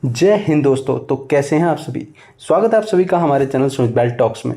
जय हिंद दोस्तों। तो कैसे हैं आप सभी। स्वागत है आप सभी का हमारे चैनल सुमित बैल टॉक्स में।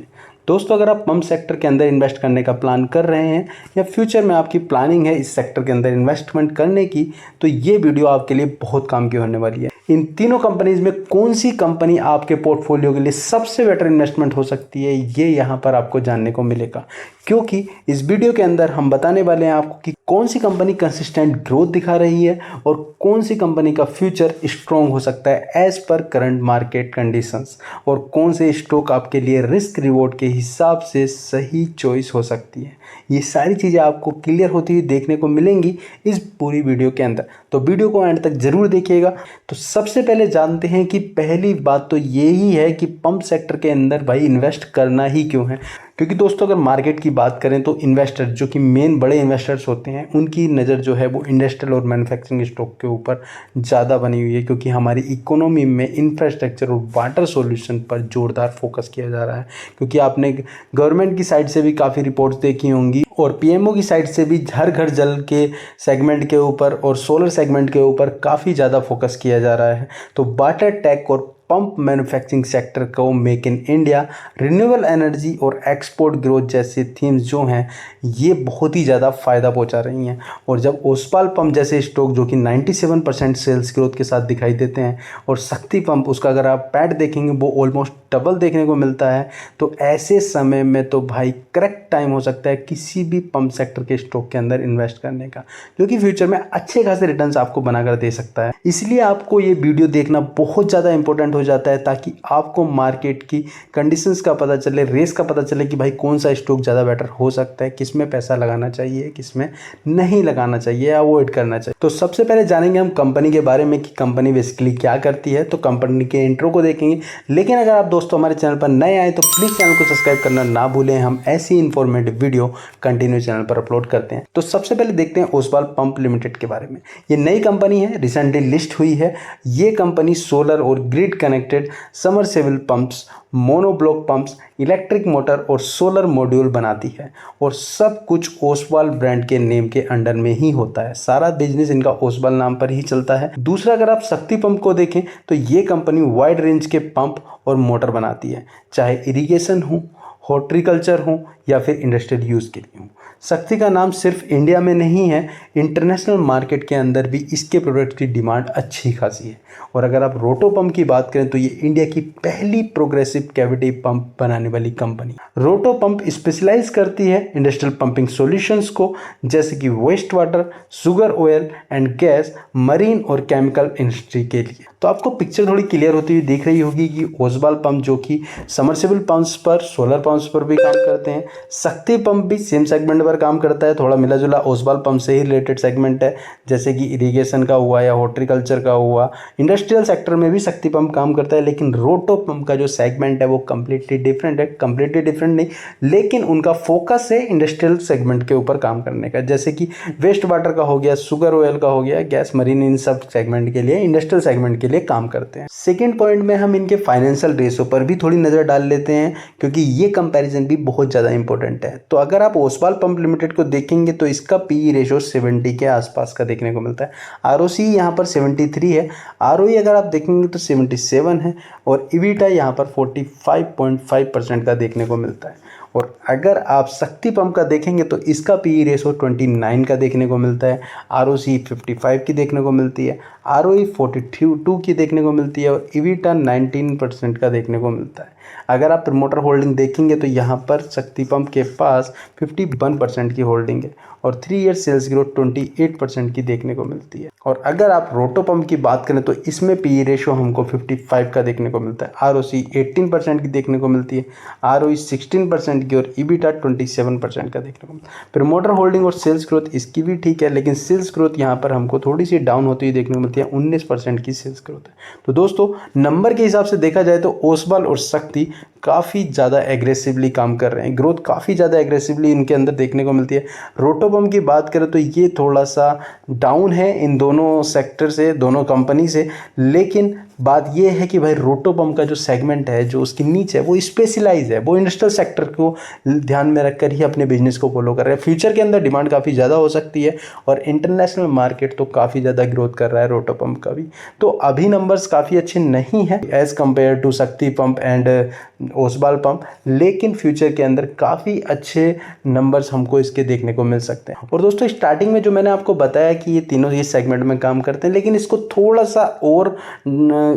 दोस्तों, अगर आप पंप सेक्टर के अंदर इन्वेस्ट करने का प्लान कर रहे हैं या फ्यूचर में आपकी प्लानिंग है इस सेक्टर के अंदर इन्वेस्टमेंट करने की, तो ये वीडियो आपके लिए बहुत काम की होने वाली है। इन तीनों कंपनीज में कौन सी कंपनी आपके पोर्टफोलियो के लिए सबसे बेटर इन्वेस्टमेंट हो सकती है, ये यहाँ पर आपको जानने को मिलेगा। क्योंकि इस वीडियो के अंदर हम बताने वाले हैं आपको कि कौन सी कंपनी कंसिस्टेंट ग्रोथ दिखा रही है और कौन सी कंपनी का फ्यूचर स्ट्रॉन्ग हो सकता है एज पर करंट मार्केट कंडीशंस, और कौन से स्टॉक आपके लिए रिस्क रिवॉर्ड के हिसाब से सही चॉइस हो सकती है। ये सारी चीज़ें आपको क्लियर होती हुई देखने को मिलेंगी इस पूरी वीडियो के अंदर, तो वीडियो को एंड तक जरूर देखिएगा। तो सबसे पहले जानते हैं कि पहली बात तो यही है कि पंप सेक्टर के अंदर भाई इन्वेस्ट करना ही क्यों है। क्योंकि दोस्तों, अगर मार्केट की बात करें तो इन्वेस्टर जो कि मेन बड़े इन्वेस्टर्स होते हैं, उनकी नज़र जो है वो इंडस्ट्रियल और मैन्युफैक्चरिंग स्टॉक के ऊपर ज़्यादा बनी हुई है। क्योंकि हमारी इकोनॉमी में इंफ्रास्ट्रक्चर और वाटर सॉल्यूशन पर जोरदार फोकस किया जा रहा है। क्योंकि आपने गवर्नमेंट की साइड से भी काफ़ी रिपोर्ट्स देखी होंगी और पीएमओ की साइड से भी हर घर जल के सेगमेंट के ऊपर और सोलर सेगमेंट के ऊपर काफ़ी ज़्यादा फोकस किया जा रहा है। तो वाटर टेक और पंप मैन्युफैक्चरिंग सेक्टर को make in India, renewable energy और एक्सपोर्ट ग्रोथ जैसे थीम्स जो हैं ये बहुत ही ज़्यादा फ़ायदा पहुंचा रही हैं। और जब ओसवाल पंप जैसे स्टॉक जो कि 97% सेल्स ग्रोथ के साथ दिखाई देते हैं, और शक्ति पंप उसका अगर आप पैट देखेंगे वो ऑलमोस्ट डबल देखने को मिलता है, तो ऐसे समय में तो भाई करेक्ट टाइम हो सकता है किसी भी पंप सेक्टर के स्टॉक के अंदर इन्वेस्ट करने का, जो कि फ्यूचर में अच्छे खासे रिटर्न्स आपको बनाकर दे सकता है। इसलिए आपको ये वीडियो देखना बहुत ज़्यादा इंपॉर्टेंट हो जाता है, ताकि आपको मार्केट की कंडीशंस का पता चले, रेस का पता चले कि भाई कौन सा स्टॉक ज़्यादा बेटर हो सकता है, किस में पैसा लगाना चाहिए, किस में नहीं लगाना चाहिए या अवॉइड करना चाहिए। तो सबसे पहले जानेंगे हम कंपनी के बारे में कि कंपनी बेसिकली क्या करती है। तो कंपनी के इंट्रो को देखेंगे, लेकिन अगर आप दोस्तों हमारे चैनल पर नए आए तो प्लीज़ चैनल को सब्सक्राइब करना ना भूलें। हम ऐसी इंफॉर्मेटिव वीडियो कंटिन्यू चैनल पर अपलोड करते हैं। तो सबसे पहले देखते हैं ओसवाल पंप लिमिटेड के बारे में। ये नई कंपनी है, रिसेंटली लिस्ट हुई है। ये कंपनी सोलर और grid connected submersible pumps, monoblock pumps, electric motor और सोलर मॉड्यूल बनाती है, और सब कुछ ओसवाल ब्रांड के नेम के अंडर में ही होता है। सारा बिजनेस इनका ओसवाल नाम पर ही चलता है। दूसरा, अगर आप शक्ति पंप को देखें तो ये कंपनी वाइड रेंज के पंप और मोटर बनाती है, चाहे इरिगेशन हो, हॉर्टिकल्चर हो या फिर इंडस्ट्रियल यूज़ के लिए हो। शक्ति का नाम सिर्फ इंडिया में नहीं है, इंटरनेशनल मार्केट के अंदर भी इसके प्रोडक्ट की डिमांड अच्छी खासी है। और अगर आप रोटो पंप की बात करें तो ये इंडिया की पहली प्रोग्रेसिव कैविटी पंप बनाने वाली कंपनी। रोटो पंप स्पेशलाइज करती है इंडस्ट्रियल पंपिंग सॉल्यूशंस को, जैसे कि waste water, sugar oil and gas, marine और केमिकल इंडस्ट्री के लिए। तो आपको पिक्चर थोड़ी क्लियर होती हुई दिख रही होगी कि ओसवाल पंप जो कि समरसेबल पंप्स पर, सोलर पंप्स पर भी काम करते हैं। शक्ति पंप भी सेम सेगमेंट पर काम करता है, थोड़ा मिला जुला ओसवाल पंप से ही रिलेटेड सेगमेंट है, जैसे कि इरिगेशन का हुआ या हॉर्टिकल्चर का हुआ। इंडस्ट्रियल सेक्टर में भी शक्ति पंप काम करता है, लेकिन रोटो पंप का जो सेगमेंट है वो कम्प्लीटली डिफरेंट है। कम्प्लीटली डिफरेंट नहीं, लेकिन उनका फोकस है इंडस्ट्रियल सेगमेंट के ऊपर काम करने का, जैसे कि वेस्ट वाटर का हो गया, शुगर ऑयल का हो गया, गैस, मरीन, इन सब सेगमेंट के लिए, इंडस्ट्रियल सेगमेंट के लिए काम करते हैं। सेकेंड पॉइंट में हम इनके फाइनेंशियल रेशो पर भी थोड़ी नज़र डाल लेते हैं, क्योंकि ये कंपैरिजन भी बहुत ज़्यादा इंपॉर्टेंट है। तो अगर आप ओसवाल पंप लिमिटेड को देखेंगे तो इसका पीई रेशो 70 के आसपास का देखने को मिलता है। आरओसी यहाँ पर 73 है, आरओई अगर आप देखेंगे तो 77 है, और इबिटा यहाँ पर 45.5% का देखने को मिलता है। और अगर आप शक्ति पंप का देखेंगे तो इसका पीई रेशो 29 का देखने को मिलता है, आरओसी 55 की देखने को मिलती है, आरओई 42 की देखने को मिलती है, और इबिटा 19% का देखने को मिलता है। अगर आप प्रमोटर होल्डिंग देखेंगे तो यहाँ पर शक्ति पंप के पास 51% की होल्डिंग है, और 3 ईयर सेल्स ग्रोथ 28% की देखने को मिलती है। और अगर आप रोटो पंप की बात करें तो इसमें पीई रेशो हमको 55 का देखने को मिलता है, आरओसी 18% की देखने को मिलती है, आरओई 16% की, और इबिटा 27% का देखने को मिलता है। प्रमोटर होल्डिंग और सेल्स ग्रोथ इसकी भी ठीक है, लेकिन सेल्स ग्रोथ यहाँ पर हमको थोड़ी सी डाउन होती हुई देखने को मिलती है, 19% की सेल्स ग्रोथ है। तो दोस्तों, नंबर के हिसाब से देखा जाए तो ओसवाल और शक्ति काफ़ी ज़्यादा एग्रेसिवली काम कर रहे हैं, ग्रोथ काफ़ी ज़्यादा एग्रेसिवली इनके अंदर देखने को मिलती है। रोटोपंप की बात करें तो ये थोड़ा सा डाउन है इन दोनों सेक्टर से, दोनों कंपनी से। लेकिन बात ये है कि भाई रोटोपंप का जो सेगमेंट है, जो उसकी नीच है, वो स्पेशलाइज है, वो इंडस्ट्रियल सेक्टर को ध्यान में रखकर ही अपने बिजनेस को फॉलो कर रहे हैं। फ्यूचर के अंदर डिमांड काफ़ी ज़्यादा हो सकती है और इंटरनेशनल मार्केट तो काफ़ी ज़्यादा ग्रोथ कर रहा है रोटोपंप का भी। तो अभी नंबर्स काफ़ी अच्छे नहीं हैं एज़ कम्पेयर टू शक्ति पंप एंड ओसवाल पंप, लेकिन फ्यूचर के अंदर काफ़ी अच्छे नंबर्स हमको इसके देखने को मिल सकते हैं। और दोस्तों स्टार्टिंग में जो मैंने आपको बताया कि ये तीनों ये सेगमेंट में काम करते हैं, लेकिन इसको थोड़ा सा और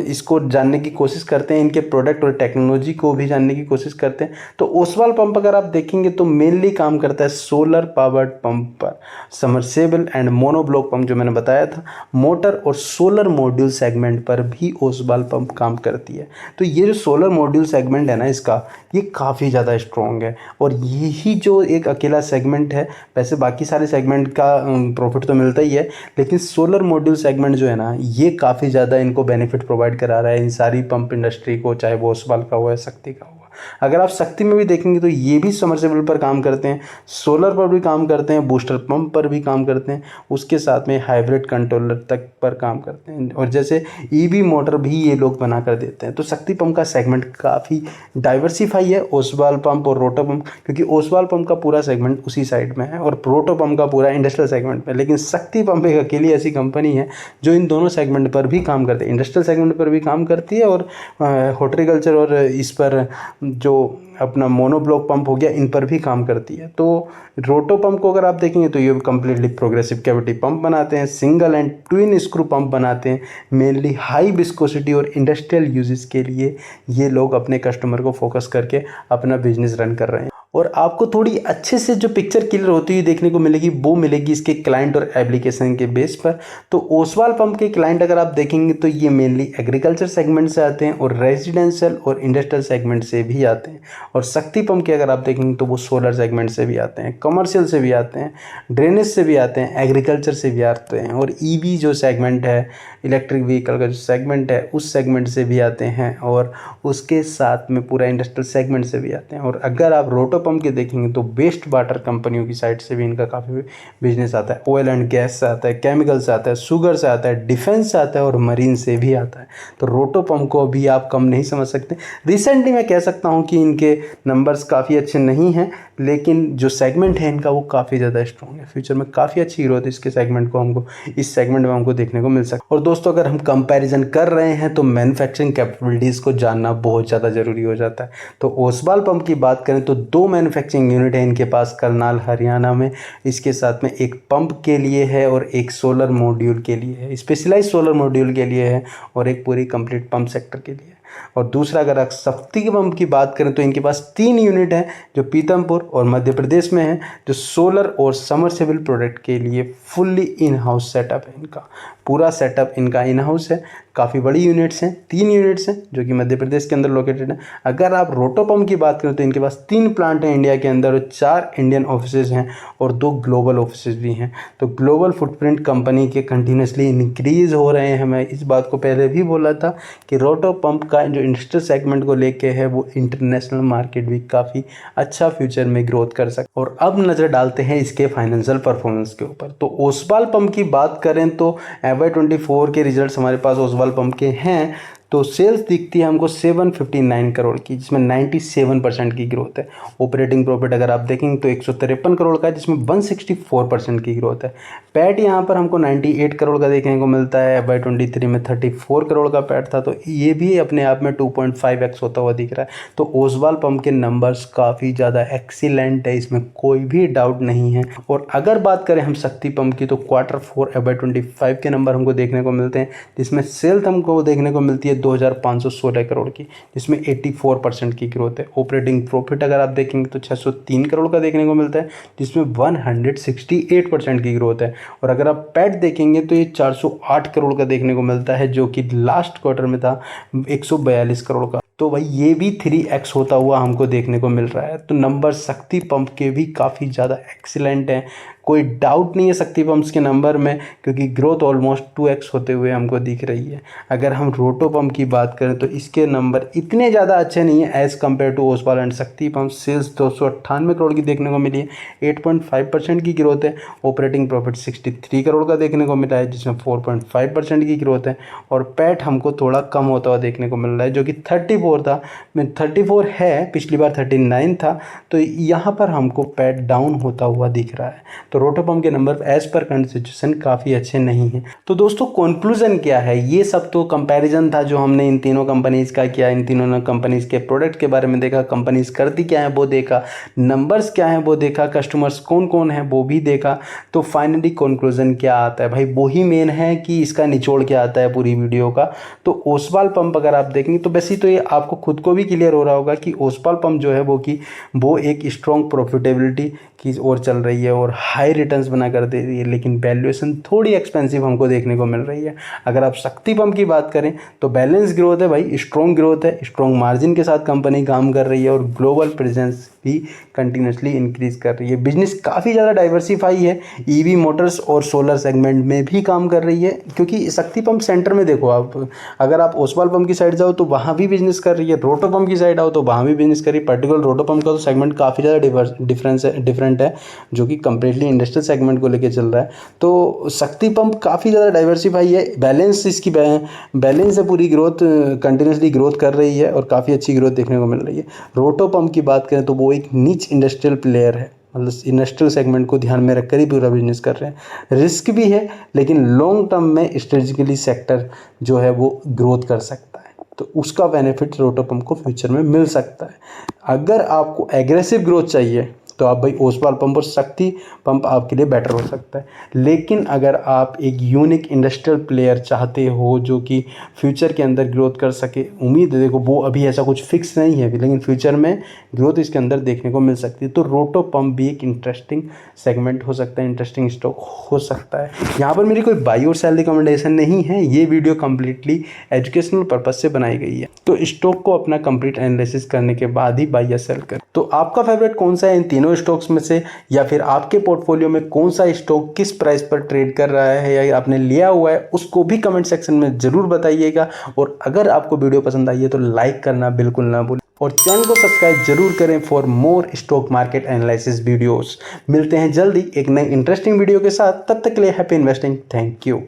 इसको जानने की कोशिश करते हैं, इनके प्रोडक्ट और टेक्नोलॉजी को भी जानने की कोशिश करते हैं। तो ओसवाल पंप अगर आप देखेंगे तो मेनली काम करता है सोलर पावर्ड पंप पर, समरसेबल एंड मोनोब्लॉक पंप जो मैंने बताया था, मोटर और सोलर मॉड्यूल सेगमेंट पर भी ओसवाल पंप काम करती है। तो ये जो सोलर मॉड्यूल सेगमेंट है ना इसका, ये काफ़ी ज़्यादा स्ट्रॉन्ग है और यही जो एक अकेला सेगमेंट है। वैसे बाकी सारे सेगमेंट का प्रॉफिट तो मिलता ही है, लेकिन सोलर मॉड्यूल सेगमेंट जो है ना, ये काफ़ी ज़्यादा इनको बेनिफिट प्रोवाइड करा रहा है इन सारी पंप इंडस्ट्री को, चाहे वो ओसवाल का हो या शक्ति का हो। अगर आप शक्ति में भी देखेंगे तो ये भी समरसेबल पर काम करते हैं, सोलर पर भी काम करते हैं, बूस्टर पंप पर भी काम करते हैं, उसके साथ में हाइब्रिड कंट्रोलर तक पर काम करते हैं, और जैसे ईवी मोटर भी ये लोग बना कर देते हैं। तो शक्ति पंप का सेगमेंट काफ़ी डाइवर्सिफाई है ओसवाल पंप और रोटो पंप, क्योंकि ओसवाल पंप का पूरा सेगमेंट उसी साइड में है और रोटो पंप का पूरा इंडस्ट्रियल सेगमेंट में। लेकिन शक्ति पंप एक अकेली ऐसी कंपनी है जो इन दोनों सेगमेंट पर भी काम करती है, इंडस्ट्रियल सेगमेंट पर भी काम करती है और हॉर्टिकल्चर और इस पर जो अपना मोनोब्लॉक पंप हो गया, इन पर भी काम करती है। तो रोटो पंप को अगर आप देखेंगे तो ये कम्प्लीटली प्रोग्रेसिव कैविटी पंप बनाते हैं, single and twin screw pump बनाते हैं, मेनली हाई विस्कोसिटी और इंडस्ट्रियल यूजेस के लिए ये लोग अपने कस्टमर को फोकस करके अपना बिजनेस रन कर रहे हैं। और आपको थोड़ी अच्छे से जो पिक्चर क्लियर होती हुई देखने को मिलेगी वो मिलेगी इसके क्लाइंट और एप्लीकेशन के बेस पर। तो ओसवाल पंप के क्लाइंट अगर आप देखेंगे तो ये मेनली एग्रीकल्चर सेगमेंट से आते हैं और रेजिडेंशियल और इंडस्ट्रियल सेगमेंट से भी आते हैं। और शक्ति पंप के अगर आप देखेंगे तो वो सोलर सेगमेंट से भी आते हैं, कमर्शियल से भी आते हैं, ड्रेनेज से भी आते हैं, एग्रीकल्चर से भी आते हैं, और ईवी जो सेगमेंट है, इलेक्ट्रिक व्हीकल का जो सेगमेंट है, उस सेगमेंट से भी आते हैं, और उसके साथ में पूरा इंडस्ट्रियल सेगमेंट से भी आते हैं। और अगर आप रोटो पंप के देखेंगे तो वेस्ट वाटर कंपनियों की साइड से भी इनका काफ़ी बिजनेस आता है, ऑयल एंड गैस से आता है, केमिकल से आता है, शुगर से आता है, डिफेंस से आता है और मरीन से भी आता है। तो रोटो पंप को अभी आप कम नहीं समझ सकते। रिसेंटली मैं कह सकता हूँ कि इनके नंबर्स काफ़ी अच्छे नहीं हैं, लेकिन जो सेगमेंट है इनका वो काफ़ी ज़्यादा स्ट्रॉन्ग है। फ्यूचर में काफ़ी अच्छी ग्रोथ इसके सेगमेंट को हमको इस सेगमेंट में हमको देखने को मिल सकता है। और दोस्तों अगर हम कंपैरिजन कर रहे हैं तो मैन्युफैक्चरिंग कैपेबिलिटीज़ को जानना बहुत ज़्यादा ज़रूरी हो जाता है। तो ओसवाल पंप की बात करें तो 2 मैन्युफैक्चरिंग यूनिट है इनके पास करनाल हरियाणा में। इसके साथ में एक पंप के लिए है और एक सोलर मॉड्यूल के लिए है, स्पेशलाइज सोलर मॉड्यूल के लिए है, और एक पूरी कंप्लीट पंप सेक्टर के लिए। और दूसरा अगर आप शक्ति के पंप की बात करें तो इनके पास 3 यूनिट हैं जो पीतमपुर और मध्य प्रदेश में है, जो सोलर और समरसेबल प्रोडक्ट के लिए फुल्ली इन हाउस सेटअप है। इनका पूरा सेटअप इनका इन हाउस है। काफ़ी बड़ी यूनिट्स हैं, 3 यूनिट्स हैं जो कि मध्य प्रदेश के अंदर लोकेटेड है। अगर आप रोटो पंप की बात करें तो इनके पास 3 प्लांट हैं इंडिया के अंदर और 4 इंडियन ऑफिसेज हैं और 2 ग्लोबल ऑफिसेज भी हैं। तो ग्लोबल फुटप्रिंट कंपनी के कंटिन्यूसली इंक्रीज हो रहे हैं। मैं इस बात को पहले भी बोला था कि रोटो पंप का जो इंडस्ट्रियल सेगमेंट को लेके है वो इंटरनेशनल मार्केट भी काफ़ी अच्छा फ्यूचर में ग्रोथ कर सकता है। और अब नज़र डालते हैं इसके फाइनेंशियल परफॉर्मेंस के ऊपर। तो ओसवाल पंप की बात करें तो FY24 के रिजल्ट्स हमारे पास ओसवाल पंप के हैं। तो सेल्स दिखती है हमको 759 करोड़ की, जिसमें 97% की ग्रोथ है। ऑपरेटिंग प्रॉफिट अगर आप देखेंगे तो 153 करोड़ का है, जिसमें 164% की ग्रोथ है। पैट यहाँ पर हमको 98 करोड़ का देखने को मिलता है। FY23 में 34 करोड़ का पैट था, तो ये भी अपने आप में 2.5x होता हुआ दिख रहा है। तो ओसवाल पंप के नंबर्स काफ़ी ज़्यादा एक्सीलेंट है, इसमें कोई भी डाउट नहीं है। और अगर बात करें हम शक्ति पंप की तो Q4 FY25 के नंबर हमको देखने को मिलते हैं, जिसमें सेल्स हमको देखने को मिलती है 2516 करोड़ की, जिसमें 84% की ग्रोथ है। ऑपरेटिंग प्रॉफिट अगर आप देखेंगे तो 603 करोड़ का देखने को मिलता है, जिसमें 168% की ग्रोथ है। और अगर आप पैट देखेंगे तो ये 408 करोड़ का देखने को मिलता है, जो कि लास्ट क्वार्टर में था 142 करोड़ का। तो भाई ये भी 3x होता हुआ हमको देखने को मिल रहा है। तो नंबर शक्ति पंप के भी काफ़ी ज़्यादा एक्सीलेंट हैं। कोई डाउट नहीं है शक्ति पंप्स के नंबर में, क्योंकि ग्रोथ ऑलमोस्ट 2x होते हुए हमको दिख रही है। अगर हम रोटो पंप की बात करें तो इसके नंबर इतने ज़्यादा अच्छे नहीं है as compare to Oswal and Shakti pump. Sales 298 crore की देखने को मिली है, 8.5% की ग्रोथ है। ऑपरेटिंग प्रॉफिट 63 करोड़ का देखने को मिला है, जिसमें 4.5% की ग्रोथ है। और पैट हमको थोड़ा कम होता हुआ देखने को मिल रहा है, जो कि 34 था, 34 है, पिछली बार 39 था। तो यहाँ पर हमको पैट डाउन होता हुआ दिख रहा है। तो रोटो पंप के नंबर एज पर करंट सिचुएशन काफ़ी अच्छे नहीं हैं। तो दोस्तों कंक्लूजन क्या है, ये सब तो कंपैरिजन था जो हमने इन तीनों कंपनीज़ का किया, इन तीनों कंपनीज़ के प्रोडक्ट के बारे में देखा, कंपनीज़ करती क्या है वो देखा, नंबर्स क्या है वो देखा, कस्टमर्स कौन कौन है वो भी देखा। तो फाइनली कंक्लूजन क्या आता है भाई, वो ही मेन है कि इसका निचोड़ क्या आता है पूरी वीडियो का। तो ओसवाल पंप अगर आप देखेंगे तो वैसे तो ये आपको खुद को भी क्लियर हो रहा होगा कि ओसवाल पंप जो है वो एक स्ट्रॉन्ग प्रॉफिटेबिलिटी की ओर चल रही है और हाई रिटर्न्स बना कर दे रही है, लेकिन वैल्यूएशन थोड़ी एक्सपेंसिव हमको देखने को मिल रही है। अगर आप शक्ति पंप की बात करें तो बैलेंस ग्रोथ है भाई, स्ट्रॉन्ग ग्रोथ है, स्ट्रॉन्ग मार्जिन के साथ कंपनी काम कर रही है और ग्लोबल प्रेजेंस भी कंटिन्यूसली इंक्रीज कर रही है। बिजनेस काफ़ी ज़्यादा डाइवर्सिफाई है, ईवी मोटर्स और सोलर सेगमेंट में भी काम कर रही है। क्योंकि शक्ति पंप सेंटर में देखो आप, अगर आप ओसवाल पंप की साइड जाओ तो वहाँ भी बिजनेस कर रही है, रोटो पंप की साइड आओ तो वहाँ भी बिजनेस कर रही है। पर्टिकुलर रोटो पंप का तो सेगमेंट काफ़ी ज़्यादा डिफरेंट है, जो कि कंप्लीटली इंडस्ट्रियल सेगमेंट को लेकर चल रहा है। तो शक्ति पंप काफ़ी ज़्यादा डाइवर्सिफाई है, बैलेंस इसकी बैलेंस है, पूरी ग्रोथ कंटिन्यूसली ग्रोथ कर रही है और काफ़ी अच्छी ग्रोथ देखने को मिल रही है। रोटो पंप की बात करें तो वो एक नीच इंडस्ट्रियल प्लेयर है, मतलब इंडस्ट्रियल सेगमेंट को ध्यान में रखकर ही पूरा बिजनेस कर रहे हैं। रिस्क भी है, लेकिन लॉन्ग टर्म में स्ट्रेटेजिकली सेक्टर जो है वो ग्रोथ कर सकता है, तो उसका बेनिफिट रोटो पंप को फ्यूचर में मिल सकता है। अगर आपको एग्रेसिव ग्रोथ चाहिए तो आप भाई ओसवाल पंप और शक्ति पंप आपके लिए बेटर हो सकता है। लेकिन अगर आप एक यूनिक इंडस्ट्रियल प्लेयर चाहते हो जो कि फ्यूचर के अंदर ग्रोथ कर सके, उम्मीद है, देखो वो अभी ऐसा कुछ फिक्स नहीं है अभी, लेकिन फ्यूचर में ग्रोथ इसके अंदर देखने को मिल सकती है, तो रोटो पंप भी एक इंटरेस्टिंग सेगमेंट हो सकता है, इंटरेस्टिंग स्टॉक हो सकता है। यहाँ पर मेरी कोई बाई और सेल रिकमेंडेशन नहीं है, ये वीडियो कम्प्लीटली एजुकेशनल पर्पज से बनाई गई है। तो स्टॉक को अपना कंप्लीट एनालिसिस करने के बाद ही बाई या सेल करें। तो आपका फेवरेट कौन सा है इन तीनों स्टॉक्स में से, या फिर आपके पोर्टफोलियो में कौन सा स्टॉक किस प्राइस पर ट्रेड कर रहा है या आपने लिया हुआ है, उसको भी कमेंट सेक्शन में जरूर बताइएगा। और अगर आपको वीडियो पसंद आई है तो लाइक करना बिल्कुल ना भूलें और चैनल को सब्सक्राइब जरूर करें for more stock market analysis videos. मिलते हैं जल्दी एक नई इंटरेस्टिंग वीडियो के साथ, तब तक के लिए हैप्पी इन्वेस्टिंग, थैंक यू।